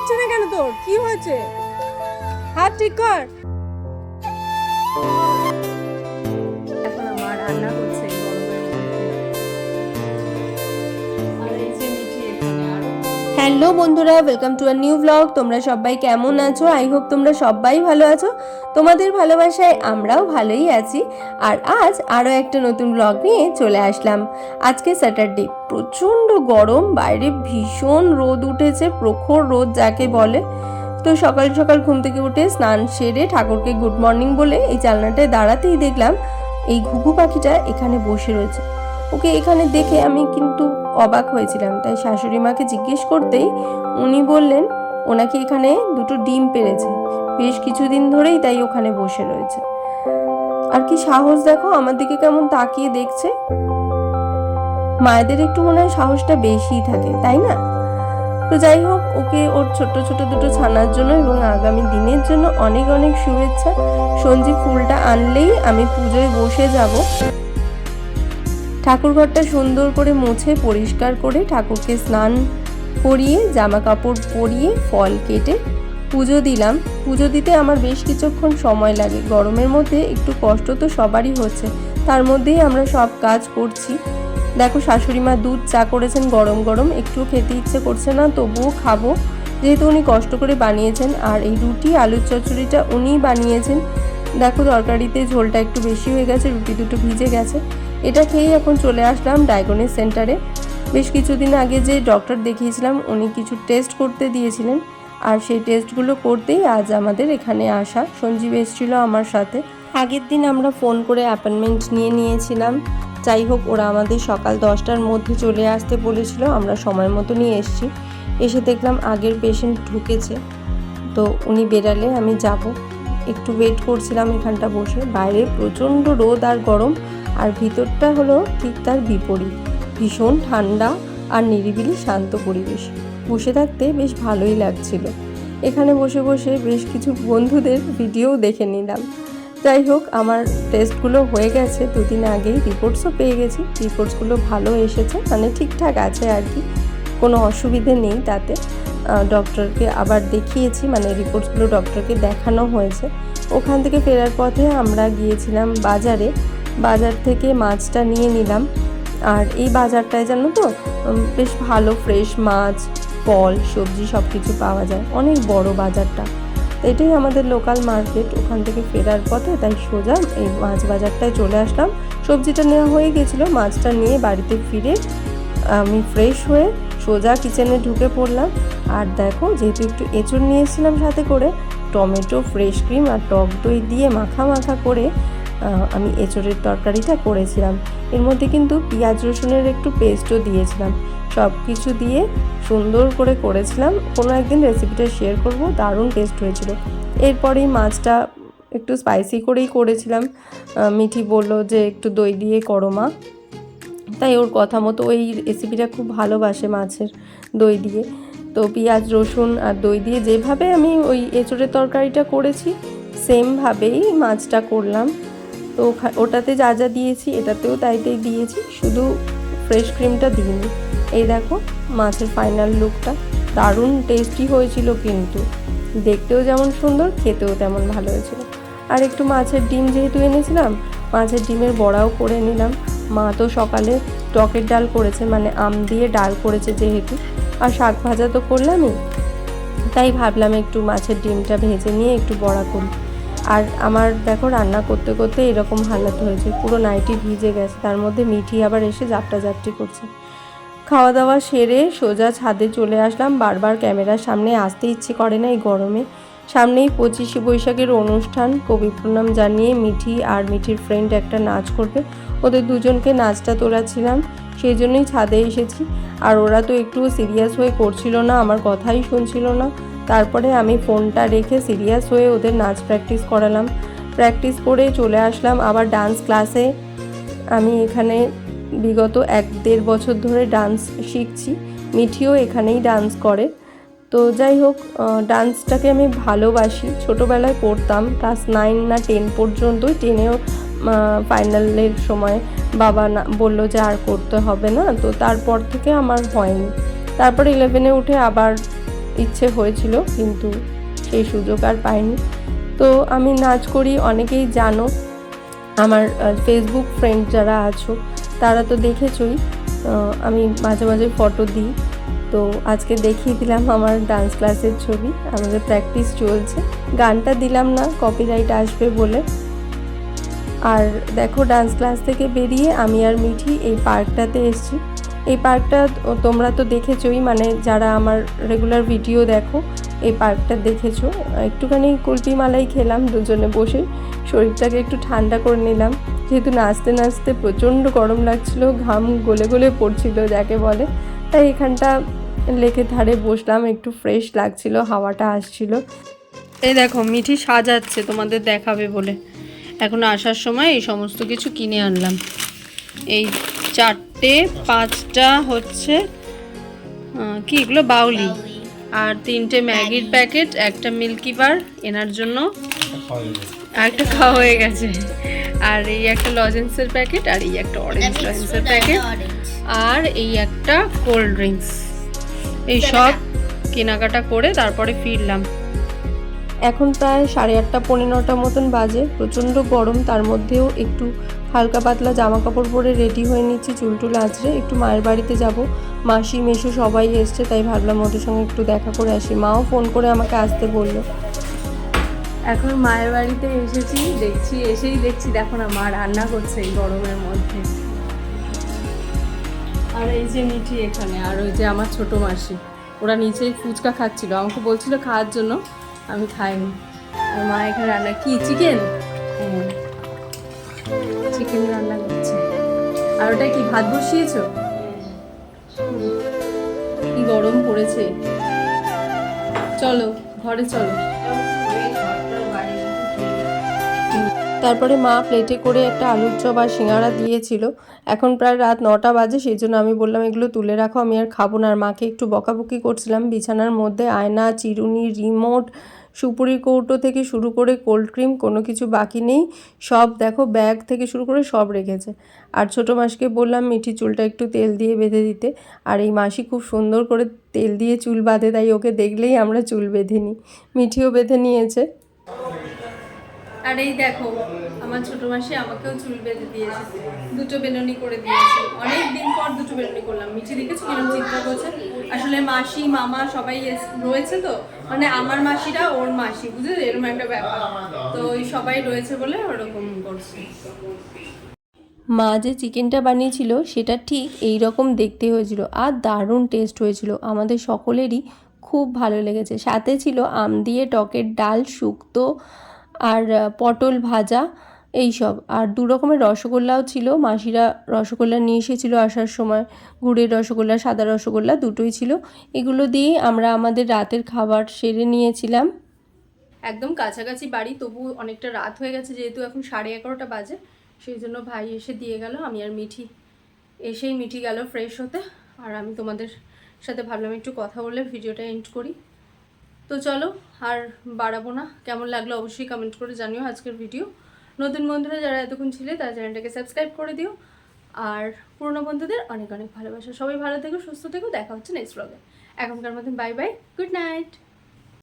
হচ্ছে না কেন? তোর কি হয়েছে? হাত ঠিক কর। এখন আমার রান্না করছে হ্যালো বন্ধুরা, welcome to a new blog. তোমরা সবাই কেমন আছো? আই হোপ তোমরা সবাই ভালো আছো। তোমাদের ভালোবাসায় আমরাও ভালোই আছি। আর আজ আরও একটা নতুন ব্লগ নিয়ে চলে আসলাম। আজকে স্যাটারডে, প্রচণ্ড গরম, বাইরে ভীষণ রোদ উঠেছে, প্রখর রোদ যাকে বলে। তো সকাল সকাল ঘুম থেকে উঠে স্নান সেরে ঠাকুরকে গুড মর্নিং বলে এই জানলাটায় দাঁড়াতেই দেখলাম এই ঘুঘু পাখিটা এখানে বসে রয়েছে। ওকে এখানে দেখে আমি কিন্তু অবাক হয়েছিলাম, তাই শাশুড়ি মাকে জিজ্ঞেস করতেই উনি বললেন ওনাকে এখানে দুটো ডিম পেড়েছে, বেশ কিছুদিন ধরেই তাই ওখানে বসে রয়েছে। আর কি সাহস দেখো, আমার দিকে কেমন তাকিয়ে দেখছে। মায়েদের একটু মনে হয় সাহসটা বেশিই থাকে, তাই না? তো যাই হোক, ওকে ওর ছোট ছোট দুটো ছানার জন্য এবং আগামী দিনের জন্য অনেক অনেক শুভেচ্ছা। সঞ্জীব ফুলটা আনলেই আমি পুজোয় বসে যাব। ঠাকুরঘরটা সুন্দর করে মুছে পরিষ্কার করে ঠাকুরকে স্নান করিয়ে জামা কাপড় পরিয়ে ফল কেটে পুজো দিলাম। পুজো দিতে আমার বেশ কিছুক্ষণ সময় লাগে, গরমের মধ্যে একটু কষ্ট তো সবারই হচ্ছে, তার মধ্যেই আমরা সব কাজ করছি। দেখো শাশুড়ি মা দুধ চা করেছেন গরম গরম, একটু খেতে ইচ্ছে করছে না, তবুও খাবো যেহেতু উনি কষ্ট করে বানিয়েছেন। আর এই রুটি আলুর চচ্চড়িটা উনিই বানিয়েছেন। দেখো তরকারিতে ঝোলটা একটু বেশি হয়ে গেছে, রুটি দুটো ভিজে গেছে। এটা খেয়েই এখন চলে আসলাম ডায়াগনিস সেন্টারে। বেশ কিছুদিন আগে যে ডক্টর দেখিয়েছিলাম উনি কিছু টেস্ট করতে দিয়েছিলেন, আর সেই টেস্টগুলো করতেই আজ আমাদের এখানে আসা। সঞ্জীব এসেছিল আমার সাথে। আগের দিন আমরা ফোন করে অ্যাপয়েন্টমেন্ট নিয়েছিলাম। যাই হোক, ওরা আমাদের সকাল 10টার মধ্যে চলে আসতে বলেছিল, আমরা সময় মতো নিয়ে এসেছি। এসে দেখলাম আগের পেশেন্ট ঢুকেছে, তো উনি বেরালে আমি যাব। একটু ওয়েট করছিলাম এখানটা বসে। বাইরে প্রচণ্ড রোদ আর গরম, আর ভিতরটা হলো ঠিক তার বিপরীত, ভীষণ ঠান্ডা আর নিরিবিলি শান্ত পরিবেশ। বসে থাকতে বেশ ভালোই লাগছিল। এখানে বসে বসে বেশ কিছু বন্ধুদের ভিডিও দেখে নিলাম। যাই হোক, আমার টেস্টগুলো হয়ে গেছে দুদিন আগেই, রিপোর্টসও পেয়ে গেছি। রিপোর্টসগুলো ভালো এসেছে, মানে ঠিকঠাক আছে আর কি, কোনো অসুবিধে নেই তাতে। ডক্টরকে আবার দেখিয়েছি, মানে রিপোর্টসগুলো ডক্টরকে দেখানো হয়েছে। ওখান থেকে ফেরার পথে আমরা গিয়েছিলাম বাজারে, বাজার থেকে মাছটা নিয়ে নিলাম। আর এই বাজারটায় জানো তো বেশ ভালো ফ্রেশ মাছ, ফল, সবজি সব কিছু পাওয়া যায়, অনেক বড় বাজারটা। এটাই আমাদের লোকাল মার্কেট। ওখান থেকে ফেরার পথে তাই সোজা এই মাছ বাজারটায় চলে আসলাম। সবজিটা নেওয়া হয়ে গেছিলো, মাছটা নিয়ে বাড়িতে ফিরে আমি ফ্রেশ হয়ে সোজা কিচেনে ঢুকে পড়লাম। আর দেখো, যেহেতু একটু এঁচড় নিয়ে এসেছিলাম সাথে করে, টমেটো, ফ্রেশ ক্রিম আর টক দই দিয়ে মাখা মাখা করে আমি এঁচড়ের তরকারিটা করেছিলাম। এর মধ্যে কিন্তু পেঁয়াজ রসুনের একটু পেস্টও দিয়েছিলাম। সব কিছু দিয়ে সুন্দর করে করেছিলাম। কোনো একদিন রেসিপিটা শেয়ার করব, দারুণ টেস্ট হয়েছিল। এরপরেই মাছটা একটু স্পাইসি করেই করেছিলাম। মিঠি বলল যে একটু দই দিয়ে করো মা, তাই ওর কথা মতো ওই রেসিপিটা খুব ভালোবাসে মাছের দই দিয়ে। তো পেঁয়াজ রসুন আর দই দিয়ে যেভাবে আমি ওই এঁচড়ের তরকারিটা করেছি সেমভাবেই মাছটা করলাম। তো ওটাতে যা যা দিয়েছি এটাতেও তাই দিয়েছি, শুধু ফ্রেশ ক্রিমটা দিইনি। এই দেখো মাছের ফাইনাল লুকটা, দারুণ টেস্টি হয়েছিল, কিন্তু দেখতেও যেমন সুন্দর, খেতেও তেমন ভালো হয়েছিল। আর একটু মাছের ডিম যেহেতু এনেছিলাম, মাছের ডিমের বড়াও করে নিলাম। মা তো সকালে টকের ডাল করেছে, মানে আম দিয়ে ডাল করেছে যেহেতু, আর শাক ভাজা তো করলামই, তাই ভাবলাম একটু মাছের ডিমটা ভেজে নিয়ে একটু বড়া করি। আর আমার দেখো রান্না করতে করতে এরকম হালাত হয়েছে, পুরো নাইটি ভিজে গেছে, তার মধ্যে মিঠি আবার এসে জাপটাজাপটি করছে। খাওয়া দাওয়া সেরে সোজা ছাদে চলে আসলাম। বারবার ক্যামেরার সামনে আসতে ইচ্ছে করে না এই গরমে। সামনেই 25শে বৈশাখের অনুষ্ঠান, কবি প্রণাম জানিয়ে মিঠি আর মিঠির ফ্রেন্ড একটা নাচ করবে, ওদের দুজনকে নাচটা তোলাচ্ছিলাম, সেই জন্যই ছাদে এসেছি। আর ওরা তো একটু সিরিয়াস হয়ে করছিল না, আমার কথাই শুনছিল না। তারপরে আমি ফোনটা রেখে সিরিয়াস হয়ে ওদের নাচ প্র্যাকটিস করালাম। প্র্যাকটিস করে চলে আসলাম আবার ডান্স ক্লাসে। আমি এখানে বিগত 1-1.5 বছর ধরে ডান্স শিখছি, মিঠিও এখানেই ডান্স করে। তো যাই হোক, ডান্সটাকে আমি ভালোবাসি, ছোটোবেলায় করতাম, ক্লাস 9 না 10 পর্যন্তই। 10এও ফাইনালের সময় বাবা বললো যে আর করতে হবে না, তো তারপর থেকে আমার হয়নি। তারপর 11-এ উঠে আবার ইচ্ছে হয়েছিল, কিন্তু সেই সুযোগ আর পাইনি। তো আমি নাচ করি, অনেকেই জানো, আমার ফেসবুক ফ্রেন্ড যারা আছো তারা তো দেখেছোই, আমি মাঝে মাঝে ফটো দিই। তো আজকে দেখিয়ে দিলাম আমার ডান্স ক্লাসের ছবি, আমাদের প্র্যাকটিস চলছে। গানটা দিলাম না, কপিরাইট আসবে বলে। আর দেখো, ডান্স ক্লাস থেকে বেরিয়ে আমি আর মিঠি এই পার্কটাতে এসেছি। এই পার্কটা তোমরা তো দেখেছোই, মানে যারা আমার রেগুলার ভিডিও দেখো এই পার্কটা দেখেছো। একটুখানি কুলপি মালাই খেলাম দুজনে বসে, শরীরটাকে একটু ঠান্ডা করে নিলাম, যেহেতু নাচতে নাচতে প্রচণ্ড গরম লাগছিল, ঘাম গলে গলে পড়ছিল যাকে বলে। তাই এখানটা লেকের ধারে বসলাম, একটু ফ্রেশ লাগছিল, হাওয়াটা আসছিল। এই দেখো মিঠি সাজাচ্ছে তোমাদের দেখাবে বলে, এখন আসার সময় এই সমস্ত কিছু কিনে আনলাম। এই 4টে 5টা হচ্ছে কি এগুলো, বাউলি, আর 3টে ম্যাগির প্যাকেট, একটা মিল্কি বার এনার জন্য, আর একটা খাওয়া হয়ে গেছে, আর এই একটা লজেন্সের প্যাকেট, আর এই একটা অরেঞ্জ লজেন্সের প্যাকেট, আর এই একটা কোল্ড ড্রিঙ্কস। এই সব কেনাকাটা করে তারপরে ফিরলাম। এখন প্রায় 8:30 পৌনে 9টা মতন বাজে, প্রচণ্ড গরম, তার মধ্যেও একটু হালকা পাতলা জামা কাপড় পরে রেডি হয়ে নিচ্ছি, চুলটুল আঁচড়ে একটু মায়ের বাড়িতে যাব। মাসি মেশো সবাই এসছে, তাই ভাবলাম ওদের সঙ্গে একটু দেখা করে আসি। মাও ফোন করে আমাকে আসতে বললো। এখন মায়ের বাড়িতে এসেছি, এসেই দেখছি দেখো না মা রান্না করছে এই গরমের মধ্যে। আর এই যে মিঠি এখানে, আর ওই যে আমার ছোট মাসি, ওরা নিচেই ফুচকা খাচ্ছিল, আমাকে বলছিল খাওয়ার জন্য, আমি খাইনি। আর মা এখানে রান্না, কি চিকেন? হ্যাঁ, চিকেন রান্না করছে। আর ওটা কি ভাত বসিয়েছো? কি গরম পড়েছে। চলো ঘরে চলো। তারপরে মা প্লেটে করে একটা আলুর চপ আর সিঙ্গাড়া দিয়েছিল। এখন প্রায় রাত 9টা বাজে, সেই জন্য আমি বললাম এগুলো তুলে রাখো, আমি আর খাবো না। আর মাকে একটু বকাবকি করছিলাম। বিছানার মধ্যে আয়না, চিরুনি, রিমোট, সুপুরির কৌটো থেকে শুরু করে কোল্ড ক্রিম, কোনো কিছু বাকি নেই। সব দেখো, ব্যাগ থেকে শুরু করে সব রেখেছে। আর ছোটো মাসিকে বললাম মিঠি চুলটা একটু তেল দিয়ে বেঁধে দিতে। আর এই মাসি খুব সুন্দর করে তেল দিয়ে চুল বাঁধে, তাই ওকে দেখলেই আমরা চুল বেঁধে নিই। মিঠিও বেঁধে নিয়েছে। আর এই দেখো আমার ছোটো মাসি আমাকেও চুল বেঁধে দিয়েছে, 2টো বেনুনি করে দিয়েছে। অনেক দিন পর 2টো বেনুনি করলাম। মিঠি দেখেছো কিরকম চিন্তা করছে। আসলে মাসি মামা সবাই রয়েছে, তো মানে আমার মাসিরা ওর মাসি, বুঝলে এরকম একটা ব্যাপার। তো ওই সবাই রয়েছে বলে ওরকম করছে। মা যে চিকেনটা বানিয়েছিল সেটা ঠিক এই রকম দেখতে হয়েছিল, আর দারুণ টেস্ট হয়েছিল, আমাদের সকলেরই খুব ভালো লেগেছে। সাথে ছিল আম দিয়ে টকের ডাল, শুক্তো, আর পটল ভাজা, এই সব। আর 2 রকমের রসগোল্লাও ছিল, মাসিরা রসগোল্লা নিয়ে এসেছিলো আসার সময়, গুড়ের রসগোল্লা, সাদা রসগোল্লা, দুটোই ছিল। এগুলো দিয়েই আমরা আমাদের রাতের খাবার সেরে নিয়েছিলাম। একদম কাছাকাছি বাড়ি, তবু অনেকটা রাত হয়ে গেছে, যেহেতু এখন 11:30 বাজে, সেই জন্য ভাই এসে দিয়ে গেল। আমি আর মিঠি এসেই মিঠি গেল ফ্রেশ হতে, আর আমি তোমাদের সাথে ভাবলাম একটু কথা বলে ভিডিওটা এন্ড করি। তো চলো আর বাড়াবো না। কেমন লাগলো অবশ্যই কমেন্ট করে জানিও আজকের ভিডিও। নতুন বন্ধুরা যারা এতক্ষণ ছিলে তারা চ্যানেলটাকে সাবস্ক্রাইব করে দিও, আর পুরনো বন্ধুদের অনেক অনেক ভালোবাসা। সবাই ভালো থেকো, সুস্থ থেকো, দেখা হচ্ছে নেক্সট ব্লগে। এখনকার মতন বাই বাই, গুড নাইট।